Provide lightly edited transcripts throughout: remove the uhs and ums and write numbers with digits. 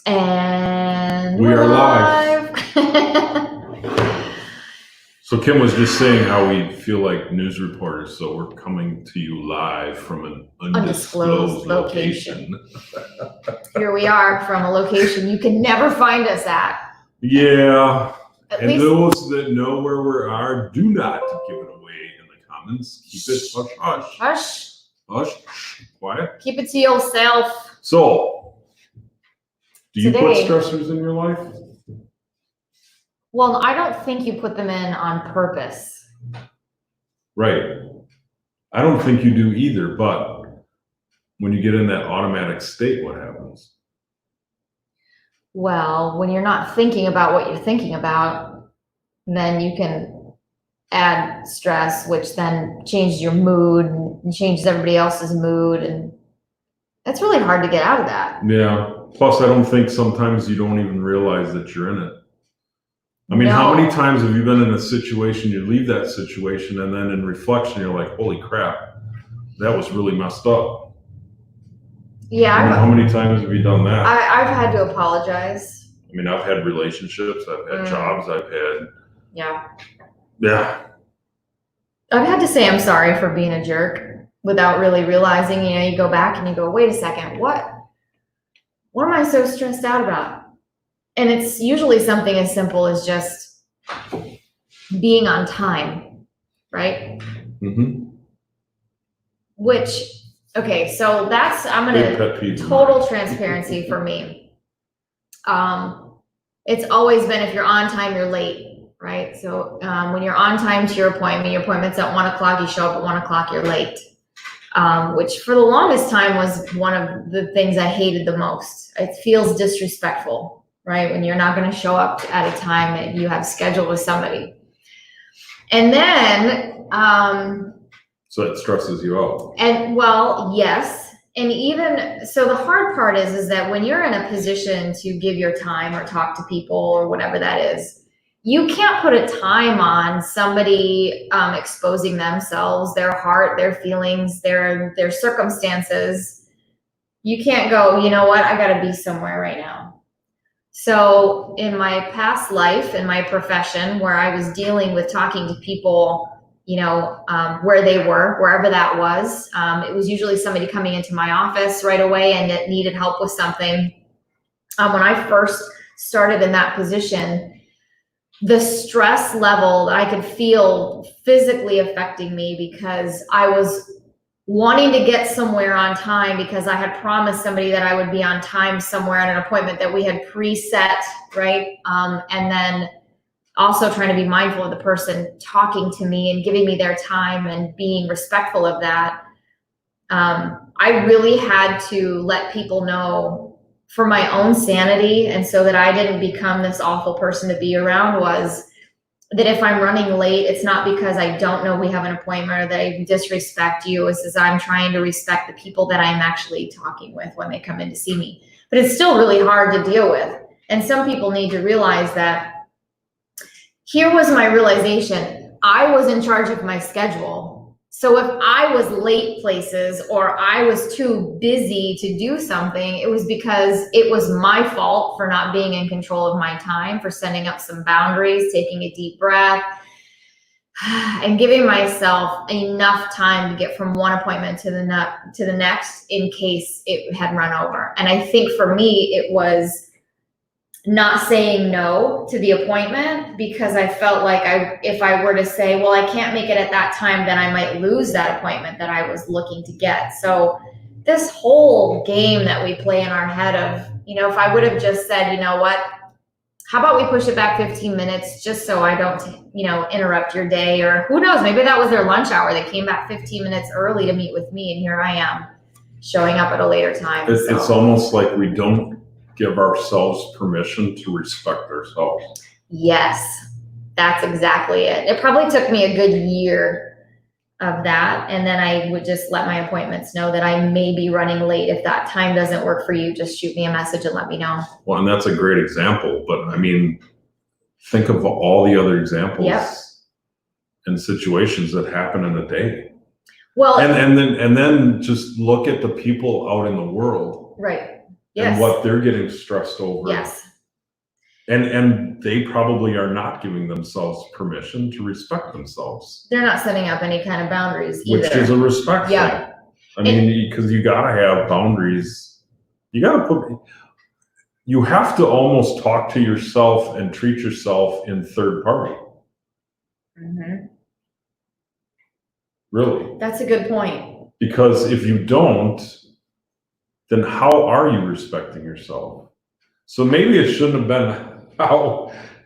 And We we're are live. live. So Kim was just saying how we feel like news reporters, so we're coming to you live from an undisclosed location. Here we are from a location you can never find us at. Yeah, At and least those that know where we are, do not give it away in the comments. Keep it hush hush. hush. Hush, quiet. Keep it to yourself. So, do you put Today- stressors in your life? Well, I don't think you put them in on purpose. Right. I don't think you do either, but when you get in that automatic state, what happens? Well, when you're not thinking about what you're thinking about, then you can add stress, which then changes your mood and changes everybody else's mood. And it's really hard to get out of that. Yeah. Plus, I don't think sometimes you don't even realize that you're in it. I mean, how No. many times have you been in a situation, you leave that situation, and then in reflection, you're like, holy crap, that was really messed up. Yeah. I mean, how many times have you done that? I've had to apologize. I mean, I've had relationships, I've had jobs, I've had, Yeah. I've had to say I'm sorry for being a jerk without really realizing, you go back and you go, wait a second, what am I so stressed out about? And it's usually something as simple as just being on time, right? mm-hmm. Which, okay, so that's, I'm Big gonna, pet peeve of total mine. transparency for me. It's always been, if you're on time, you're late, right? So when you're on time to your appointment's at 1 o'clock, you show up at 1 o'clock, you're late. Which for the longest time was one of the things I hated the most. It feels disrespectful, right? When you're not gonna show up at a time that you have scheduled with somebody. And then, So it stresses you out. and well, yes. And even, so the hard part is that when you're in a position to give your time or talk to people or whatever that is, you can't put a time on somebody exposing themselves, their heart, their feelings, their circumstances. You can't go, you know what, I gotta be somewhere right now. So in my past life, in my profession, where I was dealing with talking to people, where they were, wherever that was. It was usually somebody coming into my office right away and that needed help with something. When I first started in that position, the stress level that I could feel physically affecting me because I was wanting to get somewhere on time because I had promised somebody that I would be on time somewhere at an appointment that we had preset, right? And then also trying to be mindful of the person talking to me and giving me their time and being respectful of that. I really had to let people know for my own sanity and so that I didn't become this awful person to be around was that if I'm running late, it's not because I don't know we have an appointment or that I disrespect you. It's as I'm trying to respect the people that I'm actually talking with when they come in to see me. But it's still really hard to deal with. And some people need to realize that here was my realization. I was in charge of my schedule. So if I was late places or I was too busy to do something, it was because it was my fault for not being in control of my time, for setting up some boundaries, taking a deep breath, and giving myself enough time to get from one appointment to the next in case it had run over. And I think for me, it was not saying no to the appointment because I felt like if I were to say, well, I can't make it at that time, then I might lose that appointment that I was looking to get. So this whole game that we play in our head of, if I would have just said, you know what, how about we push it back 15 minutes just so I don't, interrupt your day, or who knows, maybe that was their lunch hour. They came back 15 minutes early to meet with me and here I am showing up at a later time. It's almost like we don't give ourselves permission to respect ourselves. Yes, that's exactly it. It probably took me a good year of that. And then I would just let my appointments know that I may be running late. If that time doesn't work for you, just shoot me a message and let me know. Well, and that's a great example, but I mean, think of all the other examples and situations that happen in a day. Well, and then just look at the people out in the world. Right. Yes. what they're getting stressed over. Yes. And they probably are not giving themselves permission to respect themselves. They're not setting up any kind of boundaries either. Which is a respect thing. Yeah. I mean, because you gotta have boundaries. You have to almost talk to yourself and treat yourself in third party. Mm-hmm. Really. That's a good point. Because if you don't, then how are you respecting yourself? So maybe it shouldn't have been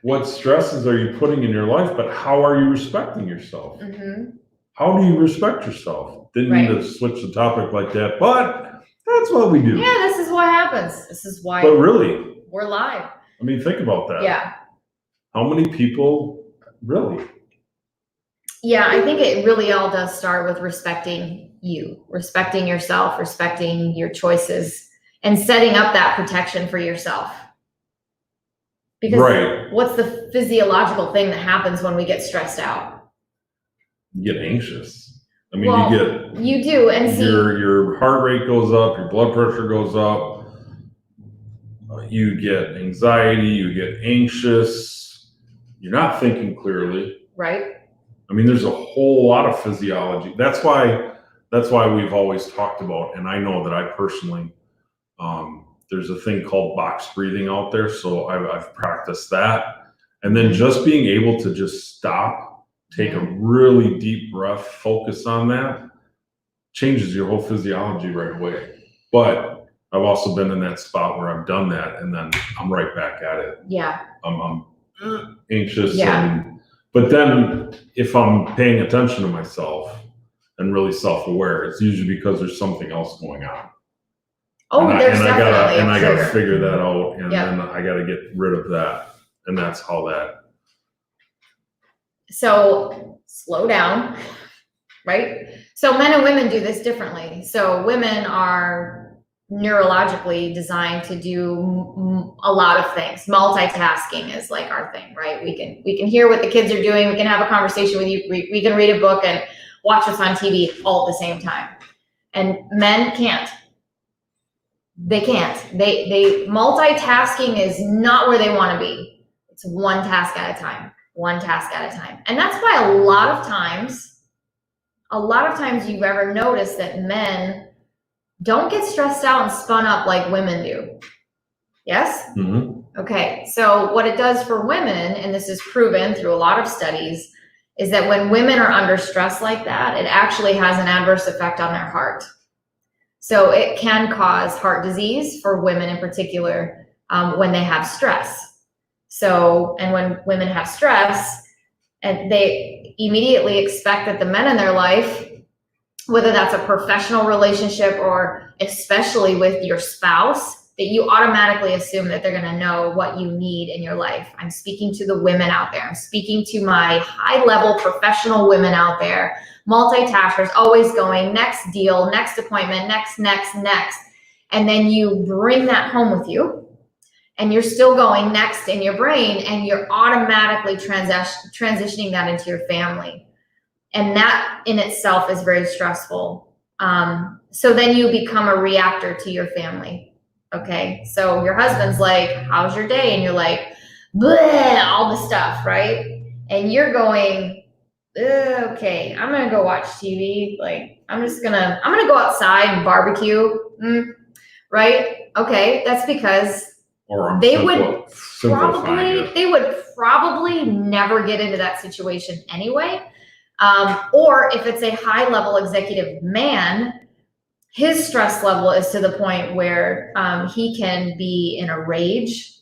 what stresses are you putting in your life, but how are you respecting yourself? Mm-hmm. How do you respect yourself? Didn't Right. mean to switch the topic like that, but that's what we do. Yeah, this is what happens. This is why But really, we're live. I mean, think about that. Yeah. How many people really? Yeah, I think it really all does start with respecting you, respecting yourself, respecting your choices, and setting up that protection for yourself. Because Right. what's the physiological thing that happens when we get stressed out? You get anxious. I mean, Well, you you do, and get see, your heart rate goes up, your blood pressure goes up, you get anxiety, you get anxious, you're not thinking clearly. right? I mean, there's a whole lot of physiology. That's why we've always talked about, and I know that I personally, there's a thing called box breathing out there. So I've practiced that. And then just being able to just stop, take a really deep breath, focus on that, changes your whole physiology right away. But I've also been in that spot where I've done that and then I'm right back at it. Yeah. I'm anxious. Yeah. But then if I'm paying attention to myself and really self-aware, it's usually because there's something else going on. Oh, there's definitely I a gotta trigger. figure that out, and Yeah. then I gotta get rid of that, and that's how that. So slow down, right? So men and women do this differently. So women are neurologically designed to do a lot of things. Multitasking is like our thing, right? We can hear what the kids are doing. We can have a conversation with you. We can read a book and watch us on TV all at the same time. And men can't. They can't. They multitasking is not where they want to be. It's one task at a time. One task at a time. And that's why a lot of times you've ever noticed that men don't get stressed out and spun up like women do. Yes? Mm-hmm. Okay. So what it does for women, and this is proven through a lot of studies, is that when women are under stress like that, it actually has an adverse effect on their heart. So it can cause heart disease for women in particular when they have stress. So, and when women have stress, and they immediately expect that the men in their life, whether that's a professional relationship or especially with your spouse, that you automatically assume that they're going to know what you need in your life. I'm speaking to the women out there. I'm speaking to my high-level professional women out there, multitaskers, always going next deal, next appointment, next. And then you bring that home with you and you're still going next in your brain and you're automatically transitioning that into your family. And that in itself is very stressful. So then you become a reactor to your family. Okay, so your husband's like, how's your day? And you're like, bleh, all the stuff, right? And you're going, okay, I'm gonna go watch TV. Like, I'm gonna go outside and barbecue, right? Okay, that's because they would probably never get into that situation anyway. Or if it's a high-level executive man, his stress level is to the point where he can be in a rage.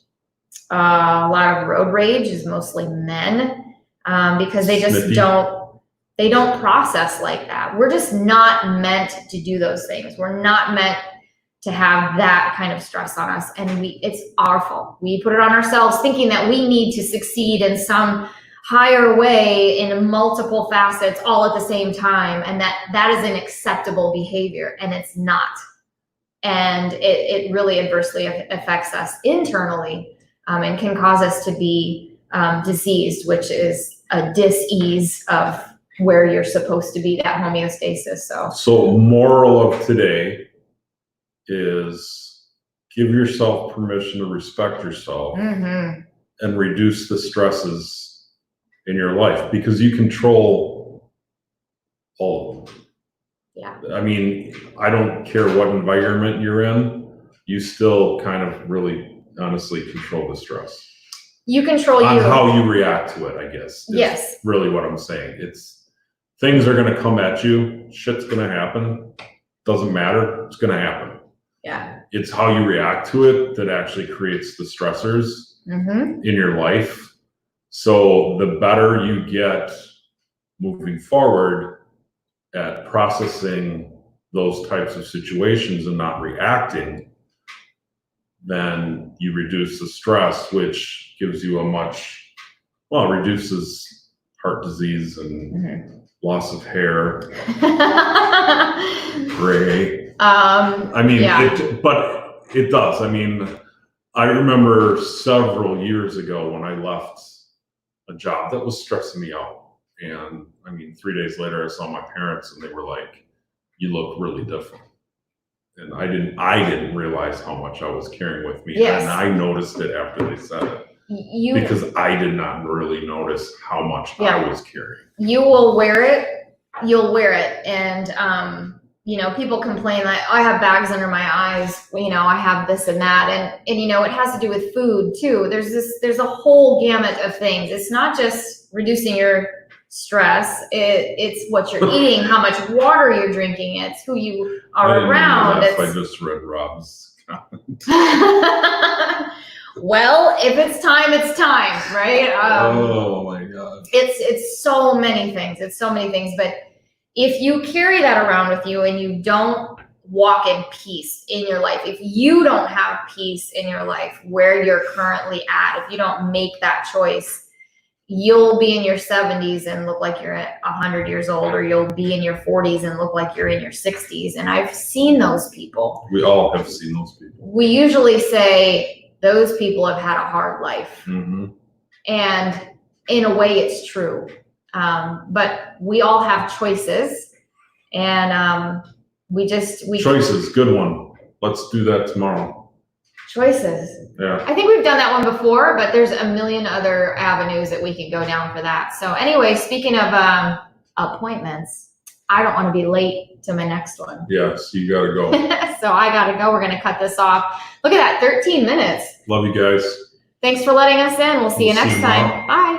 A lot of road rage is mostly men because they just don't process like that. We're just not meant to do those things. We're not meant to have that kind of stress on us. And it's our fault. We put it on ourselves thinking that we need to succeed in some higher way in multiple facets all at the same time, and that is an acceptable behavior, and it's not. And it really adversely affects us internally and can cause us to be diseased, which is a dis-ease of where you're supposed to be, that homeostasis. So moral of today is give yourself permission to respect yourself Mm-hmm. and reduce the stresses in your life, because you control all of them. Yeah. I mean, I don't care what environment you're in, you still kind of really honestly control the stress. You control On you. how you react to it, I guess. Is Yes. really what I'm saying. It's things are gonna come at you, shit's gonna happen. Doesn't matter, it's gonna happen. Yeah. It's how you react to it that actually creates the stressors Mm-hmm. in your life. So the better you get moving forward at processing those types of situations and not reacting, then you reduce the stress, which gives you reduces heart disease and Mm-hmm. loss of hair, gray. I mean, yeah. but it does. I mean, I remember several years ago when I left a job that was stressing me out. And I mean, 3 days later, I saw my parents and they were like, "You look really different." And I didn't realize how much I was carrying with me. Yes. And I noticed it after they said it. Because I did not really notice how much I was carrying. You will wear it. You'll wear it. And, people complain that I have bags under my eyes. I have this and that. And, it has to do with food too. There's a whole gamut of things. It's not just reducing your stress. It's what you're eating, how much water you're drinking. It's who you are around. I just read Rob's comment. Well, if it's time, right? Oh my God. It's so many things. But if you carry that around with you and you don't walk in peace in your life, if you don't have peace in your life where you're currently at, if you don't make that choice, you'll be in your 70s and look like you're at 100 years old, or you'll be in your 40s and look like you're in your 60s. And I've seen those people. We all have seen those people. We usually say those people have had a hard life. Mm-hmm. And in a way it's true. But we all have choices, and choices, good one. Let's do that tomorrow. Choices. Yeah. I think we've done that one before, but there's a million other avenues that we can go down for that. So anyway, speaking of appointments, I don't want to be late to my next one. Yes, you gotta go. So I gotta go. We're gonna cut this off. Look at that, 13 minutes. Love you guys. Thanks for letting us in. We'll see you next time. Bye.